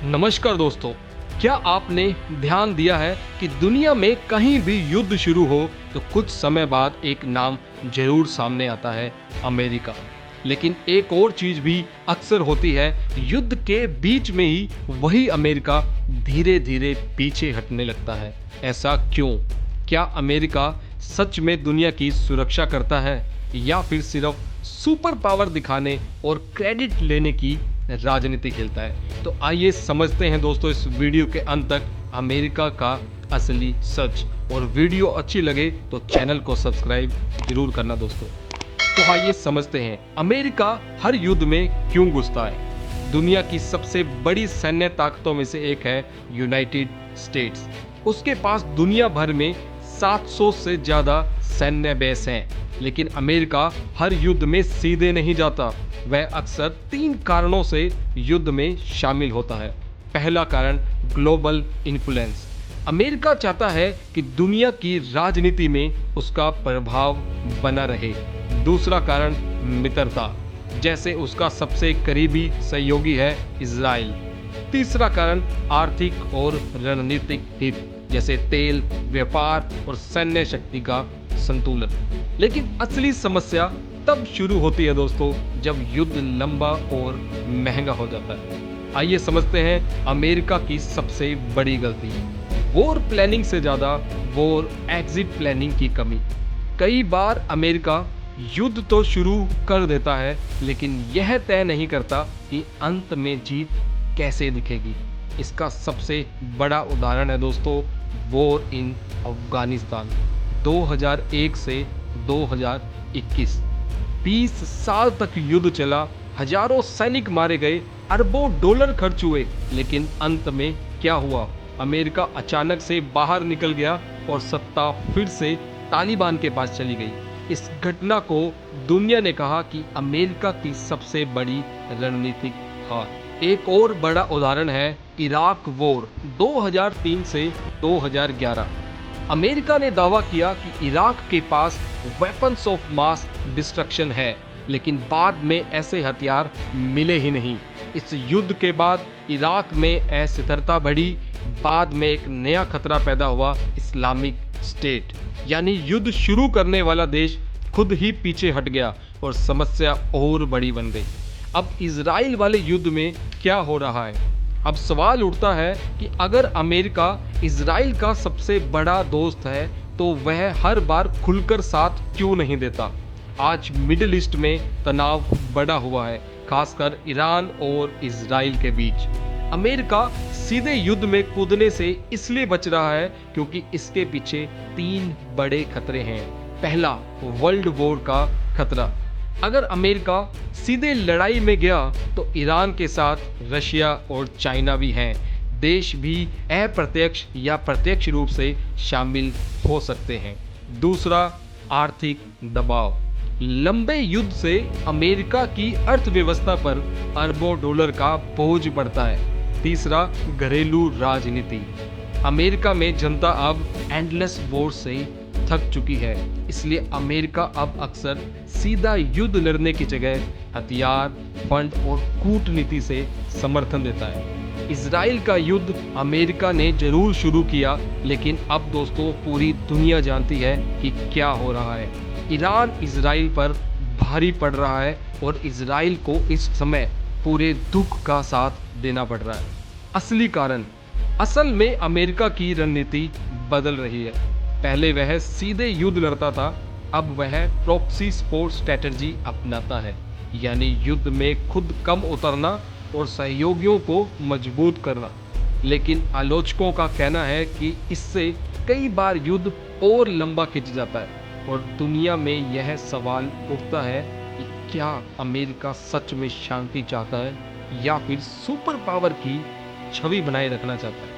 नमस्कार दोस्तों। क्या आपने ध्यान दिया है कि दुनिया में कहीं भी युद्ध शुरू हो तो कुछ समय बाद एक नाम जरूर सामने आता है, अमेरिका। लेकिन एक और चीज भी अक्सर होती है, युद्ध के बीच में ही वही अमेरिका धीरे धीरे पीछे हटने लगता है। ऐसा क्यों? क्या अमेरिका सच में दुनिया की सुरक्षा करता है या फिर सिर्फ सुपर पावर दिखाने और क्रेडिट लेने की राजनीति खेलता है? तो आइए समझते हैं दोस्तों इस वीडियो के अंत तक अमेरिका का असली सच। और वीडियो अच्छी लगे तो चैनल को सब्सक्राइब जरूर करना दोस्तों। तो आइए समझते हैं अमेरिका हर युद्ध में क्यों घुसता है। दुनिया की सबसे बड़ी सैन्य ताकतों में से एक है यूनाइटेड स्टेट्स। उसके पास दुनिया भर में 700 से ज्यादा सैन्य बेस हैं। लेकिन अमेरिका हर युद्ध में सीधे नहीं जाता। वह अक्सर 3 कारणों से युद्ध में शामिल होता है। पहला कारण, ग्लोबल इन्फ्लुएंस। अमेरिका चाहता है कि दुनिया की राजनीति में उसका प्रभाव बना रहे। दूसरा कारण, मित्रता, जैसे उसका सबसे करीबी सहयोगी है इजराइल। तीसरा कारण, आर्थिक और रणनीतिक हित, जैसे तेल, व्यापार और सैन्य शक्ति का संतुलन। लेकिन असली समस्या तब शुरू होती है दोस्तों जब युद्ध लंबा और महंगा हो जाता है। आइए समझते हैं अमेरिका की सबसे बड़ी गलती। वॉर प्लानिंग से ज्यादा वॉर एग्जिट प्लानिंग की कमी। कई बार अमेरिका युद्ध तो शुरू कर देता है लेकिन यह तय नहीं करता कि अंत में जीत कैसे दिखेगी। इसका सबसे बड़ा उदाहरण है दोस्तों वॉर इन अफगानिस्तान। 2001 से 2021 20 साल तक युद्ध चला, हजारों सैनिक मारे गए, अरबों डॉलर खर्च हुए। लेकिन अंत में क्या हुआ? अमेरिका अचानक से बाहर निकल गया और सत्ता फिर से तालिबान के पास चली गई। इस घटना को दुनिया ने कहा कि अमेरिका की सबसे बड़ी रणनीतिक हार। एक और बड़ा उदाहरण है इराक वॉर 2003 से 2011। अमेरिका ने दावा किया कि इराक के पास वेपन्स ऑफ मास डिस्ट्रक्शन है, लेकिन बाद में ऐसे हथियार मिले ही नहीं। इस युद्ध के बाद इराक में अस्थिरता बढ़ी। बाद में एक नया खतरा पैदा हुआ, इस्लामिक स्टेट। यानी युद्ध शुरू करने वाला देश खुद ही पीछे हट गया और समस्या और बड़ी बन गई। अब इजराइल वाले युद्ध में क्या हो रहा है? अब सवाल उठता है कि अगर अमेरिका इजराइल का सबसे बड़ा दोस्त है तो वह हर बार खुलकर साथ क्यों नहीं देता? आज मिडिल ईस्ट में तनाव बढ़ा हुआ है, खासकर ईरान और इजराइल के बीच। अमेरिका सीधे युद्ध में कूदने से इसलिए बच रहा है क्योंकि इसके पीछे 3 बड़े खतरे हैं। पहला, वर्ल्ड वॉर का खतरा। अगर अमेरिका सीधे लड़ाई में गया तो ईरान के साथ रशिया और चाइना भी हैं। देश भी अप्रत्यक्ष या प्रत्यक्ष रूप से शामिल हो सकते हैं। दूसरा, आर्थिक दबाव। लंबे युद्ध से अमेरिका की अर्थव्यवस्था पर अरबों डॉलर का बोझ पड़ता है। तीसरा, घरेलू राजनीति। अमेरिका में जनता अब एंडलेस वॉर से थक चुकी है, इसलिए अमेरिका अब अक्सर सीधा युद्ध लड़ने की जगह हथियार, फंड और कूटनीति से समर्थन देता है। इजराइल का युद्ध अमेरिका ने जरूर शुरू किया, लेकिन अब दोस्तों पूरी दुनिया जानती है कि क्या हो रहा है। ईरान इजराइल पर भारी पड़ रहा है और इजराइल को इस समय पूरे दुख का साथ देना पड़ रहा है। असली कारण, असल में अमेरिका की रणनीति बदल रही है। पहले वह सीधे युद्ध लड़ता था, अब वह प्रॉक्सी सपोर्ट स्ट्रेटजी अपनाता है, यानी युद्ध में खुद कम उतरना और सहयोगियों को मजबूत करना। लेकिन आलोचकों का कहना है कि इससे कई बार युद्ध और लंबा खिंच जाता है और दुनिया में यह सवाल उठता है कि क्या अमेरिका सच में शांति चाहता है या फिर सुपर पावर की छवि बनाए रखना चाहता है।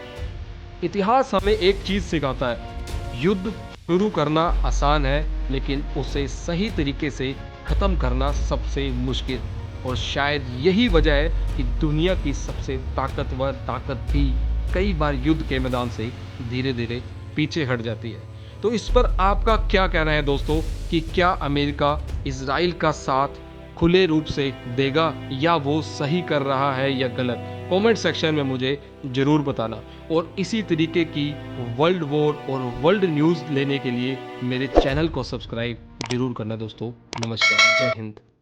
इतिहास हमें एक चीज सिखाता है, युद्ध शुरू करना आसान है लेकिन उसे सही तरीके से खत्म करना सबसे मुश्किल। और शायद यही वजह है कि दुनिया की सबसे ताकतवर ताकत भी कई बार युद्ध के मैदान से धीरे धीरे पीछे हट जाती है। तो इस पर आपका क्या कहना है दोस्तों कि क्या अमेरिका इजराइल का साथ खुले रूप से देगा या वो सही कर रहा है या गलत? कमेंट सेक्शन में मुझे ज़रूर बताना। और इसी तरीके की वर्ल्ड वॉर और वर्ल्ड न्यूज़ लेने के लिए मेरे चैनल को सब्सक्राइब जरूर करना दोस्तों। नमस्कार, जय हिंद।